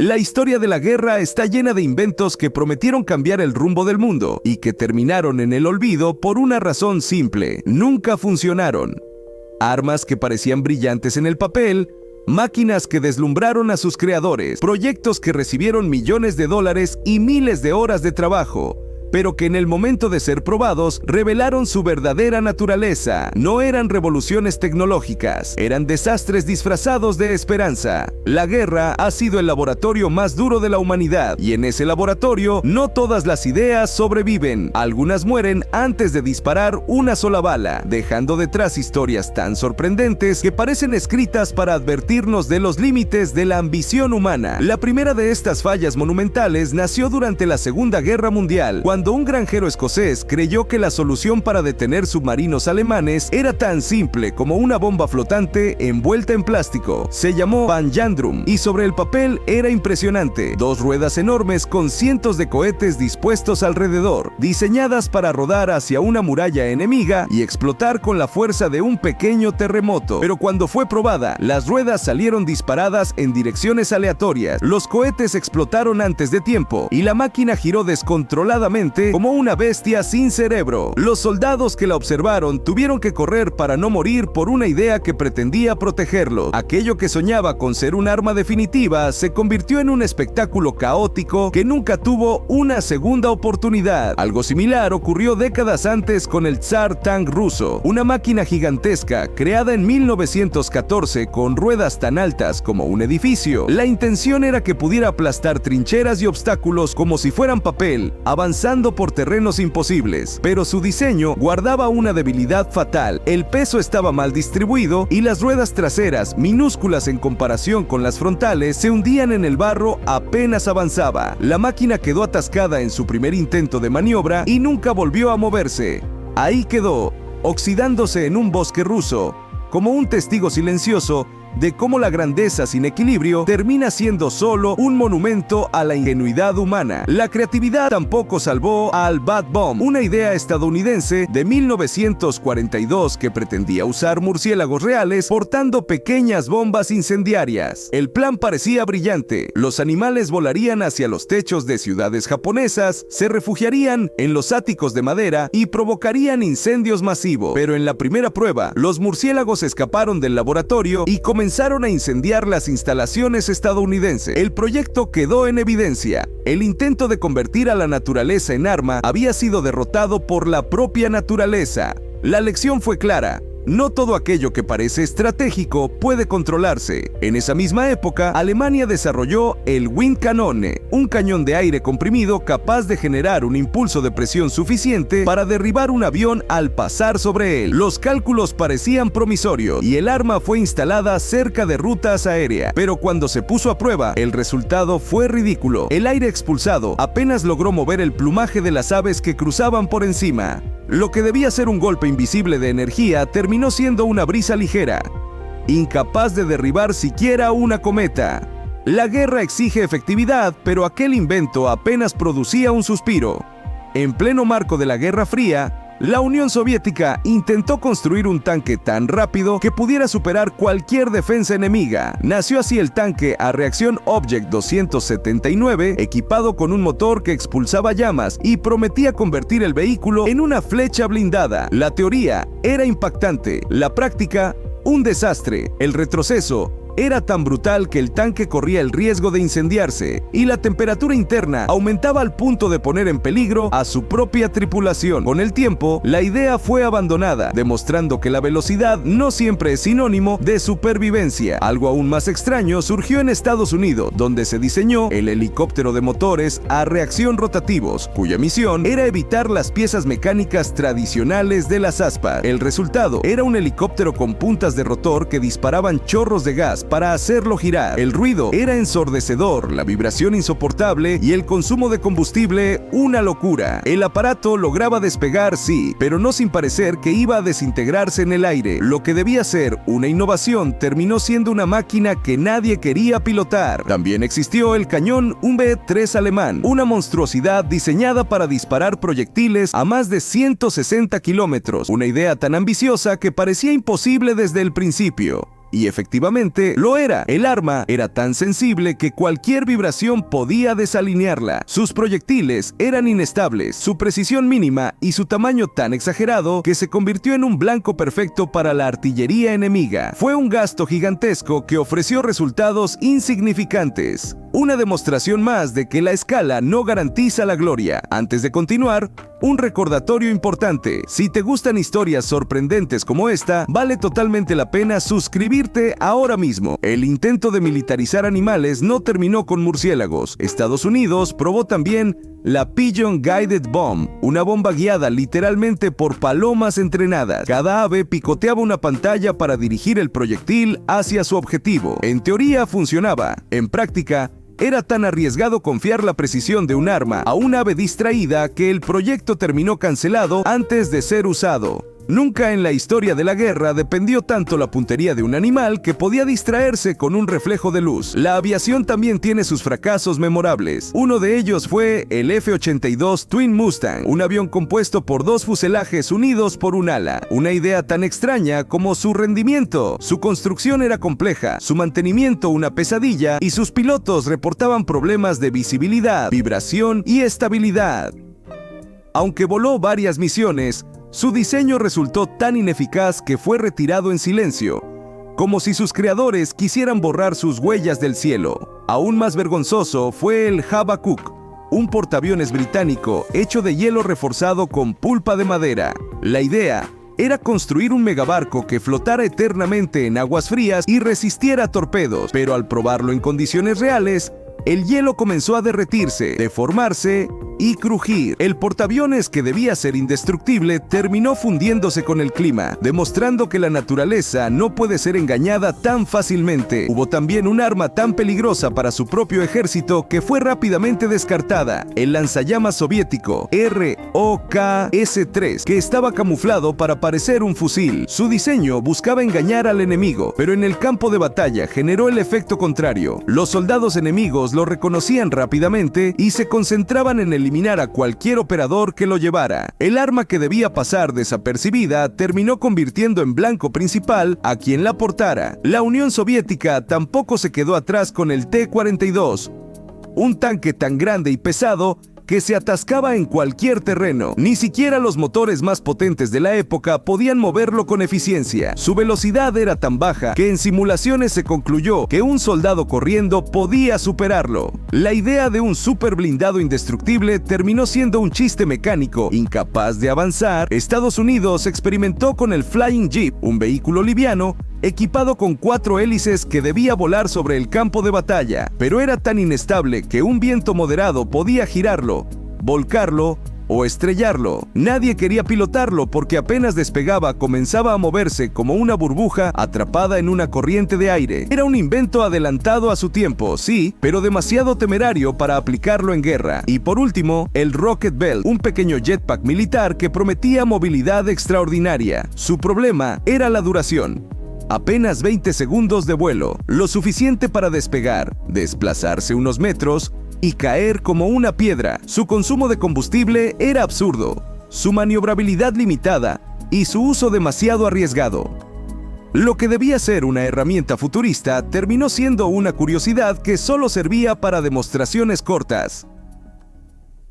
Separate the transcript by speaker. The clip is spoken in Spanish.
Speaker 1: La historia de la guerra está llena de inventos que prometieron cambiar el rumbo del mundo y que terminaron en el olvido por una razón simple: nunca funcionaron. Armas que parecían brillantes en el papel, máquinas que deslumbraron a sus creadores, proyectos que recibieron millones de dólares y miles de horas de trabajo, pero que en el momento de ser probados revelaron su verdadera naturaleza. No eran revoluciones tecnológicas, eran desastres disfrazados de esperanza. La guerra ha sido el laboratorio más duro de la humanidad, y en ese laboratorio no todas las ideas sobreviven. Algunas mueren antes de disparar una sola bala, dejando detrás historias tan sorprendentes que parecen escritas para advertirnos de los límites de la ambición humana. La primera de estas fallas monumentales nació durante la Segunda Guerra Mundial, cuando un granjero escocés creyó que la solución para detener submarinos alemanes era tan simple como una bomba flotante envuelta en plástico. Se llamó Panjandrum y sobre el papel era impresionante: dos ruedas enormes con cientos de cohetes dispuestos alrededor, diseñadas para rodar hacia una muralla enemiga y explotar con la fuerza de un pequeño terremoto. Pero cuando fue probada, las ruedas salieron disparadas en direcciones aleatorias, los cohetes explotaron antes de tiempo y la máquina giró descontroladamente como una bestia sin cerebro. Los soldados que la observaron tuvieron que correr para no morir por una idea que pretendía protegerlos. Aquello que soñaba con ser un arma definitiva se convirtió en un espectáculo caótico que nunca tuvo una segunda oportunidad. Algo similar ocurrió décadas antes con el Tsar Tank ruso, una máquina gigantesca creada en 1914 con ruedas tan altas como un edificio. La intención era que pudiera aplastar trincheras y obstáculos como si fueran papel, avanzando por terrenos imposibles, pero su diseño guardaba una debilidad fatal: el peso estaba mal distribuido y las ruedas traseras, minúsculas en comparación con las frontales, se hundían en el barro apenas avanzaba. La máquina quedó atascada en su primer intento de maniobra y nunca volvió a moverse. Ahí quedó, oxidándose en un bosque ruso, como un testigo silencioso de cómo la grandeza sin equilibrio termina siendo solo un monumento a la ingenuidad humana. La creatividad tampoco salvó al Bad Bomb, una idea estadounidense de 1942 que pretendía usar murciélagos reales portando pequeñas bombas incendiarias. El plan parecía brillante: los animales volarían hacia los techos de ciudades japonesas, se refugiarían en los áticos de madera y provocarían incendios masivos. Pero en la primera prueba, los murciélagos escaparon del laboratorio y comenzaron a incendiar las instalaciones estadounidenses. El proyecto quedó en evidencia: el intento de convertir a la naturaleza en arma había sido derrotado por la propia naturaleza. La lección fue clara: no todo aquello que parece estratégico puede controlarse. En esa misma época, Alemania desarrolló el Windkanone, un cañón de aire comprimido capaz de generar un impulso de presión suficiente para derribar un avión al pasar sobre él. Los cálculos parecían promisorios y el arma fue instalada cerca de rutas aéreas. Pero cuando se puso a prueba, el resultado fue ridículo. El aire expulsado apenas logró mover el plumaje de las aves que cruzaban por encima. Lo que debía ser un golpe invisible de energía terminó siendo una brisa ligera, incapaz de derribar siquiera una cometa. La guerra exige efectividad, pero aquel invento apenas producía un suspiro. En pleno marco de la Guerra Fría, la Unión Soviética intentó construir un tanque tan rápido que pudiera superar cualquier defensa enemiga. Nació así el tanque a reacción Object 279, equipado con un motor que expulsaba llamas y prometía convertir el vehículo en una flecha blindada. La teoría era impactante, la práctica un desastre. El retroceso era tan brutal que el tanque corría el riesgo de incendiarse y la temperatura interna aumentaba al punto de poner en peligro a su propia tripulación. Con el tiempo, la idea fue abandonada, demostrando que la velocidad no siempre es sinónimo de supervivencia. Algo aún más extraño surgió en Estados Unidos, donde se diseñó el helicóptero de motores a reacción rotativos, cuya misión era evitar las piezas mecánicas tradicionales de las aspas. El resultado era un helicóptero con puntas de rotor que disparaban chorros de gas para hacerlo girar. El ruido era ensordecedor, la vibración insoportable y el consumo de combustible una locura. El aparato lograba despegar, sí, pero no sin parecer que iba a desintegrarse en el aire. Lo que debía ser una innovación terminó siendo una máquina que nadie quería pilotar. También existió el cañón V3 alemán, una monstruosidad diseñada para disparar proyectiles a más de 160 kilómetros, una idea tan ambiciosa que parecía imposible desde el principio. Y efectivamente, lo era. El arma era tan sensible que cualquier vibración podía desalinearla. Sus proyectiles eran inestables, su precisión mínima y su tamaño tan exagerado que se convirtió en un blanco perfecto para la artillería enemiga. Fue un gasto gigantesco que ofreció resultados insignificantes. Una demostración más de que la escala no garantiza la gloria. Antes de continuar, un recordatorio importante. Si te gustan historias sorprendentes como esta, vale totalmente la pena suscribirte ahora mismo. El intento de militarizar animales no terminó con murciélagos. Estados Unidos probó también la Pigeon Guided Bomb, una bomba guiada literalmente por palomas entrenadas. Cada ave picoteaba una pantalla para dirigir el proyectil hacia su objetivo. En teoría funcionaba. En práctica, era tan arriesgado confiar la precisión de un arma a un ave distraída que el proyecto terminó cancelado antes de ser usado. Nunca en la historia de la guerra dependió tanto la puntería de un animal que podía distraerse con un reflejo de luz. La aviación también tiene sus fracasos memorables. Uno de ellos fue el F-82 Twin Mustang, un avión compuesto por dos fuselajes unidos por un ala. Una idea tan extraña como su rendimiento. Su construcción era compleja, su mantenimiento una pesadilla y sus pilotos reportaban problemas de visibilidad, vibración y estabilidad. Aunque voló varias misiones, su diseño resultó tan ineficaz que fue retirado en silencio, como si sus creadores quisieran borrar sus huellas del cielo. Aún más vergonzoso fue el Habakkuk, un portaaviones británico hecho de hielo reforzado con pulpa de madera. La idea era construir un megabarco que flotara eternamente en aguas frías y resistiera torpedos, pero al probarlo en condiciones reales, el hielo comenzó a derretirse, deformarse y crujir. El portaaviones, que debía ser indestructible, terminó fundiéndose con el clima, demostrando que la naturaleza no puede ser engañada tan fácilmente. Hubo también un arma tan peligrosa para su propio ejército que fue rápidamente descartada: el lanzallamas soviético ROKS-3, que estaba camuflado para parecer un fusil. Su diseño buscaba engañar al enemigo, pero en el campo de batalla generó el efecto contrario. Los soldados enemigos lo reconocían rápidamente y se concentraban en eliminar a cualquier operador que lo llevara. El arma que debía pasar desapercibida terminó convirtiendo en blanco principal a quien la portara. La Unión Soviética tampoco se quedó atrás con el T-42, un tanque tan grande y pesado que se atascaba en cualquier terreno. Ni siquiera los motores más potentes de la época podían moverlo con eficiencia. Su velocidad era tan baja que en simulaciones se concluyó que un soldado corriendo podía superarlo. La idea de un super blindado indestructible terminó siendo un chiste mecánico. Incapaz de avanzar, Estados Unidos experimentó con el Flying Jeep, un vehículo liviano equipado con 4 hélices que debía volar sobre el campo de batalla, pero era tan inestable que un viento moderado podía girarlo, volcarlo o estrellarlo. Nadie quería pilotarlo porque apenas despegaba comenzaba a moverse como una burbuja atrapada en una corriente de aire. Era un invento adelantado a su tiempo, sí, pero demasiado temerario para aplicarlo en guerra. Y por último, el Rocket Bell, un pequeño jetpack militar que prometía movilidad extraordinaria. Su problema era la duración. Apenas 20 segundos de vuelo, lo suficiente para despegar, desplazarse unos metros y caer como una piedra. Su consumo de combustible era absurdo, su maniobrabilidad limitada y su uso demasiado arriesgado. Lo que debía ser una herramienta futurista terminó siendo una curiosidad que solo servía para demostraciones cortas.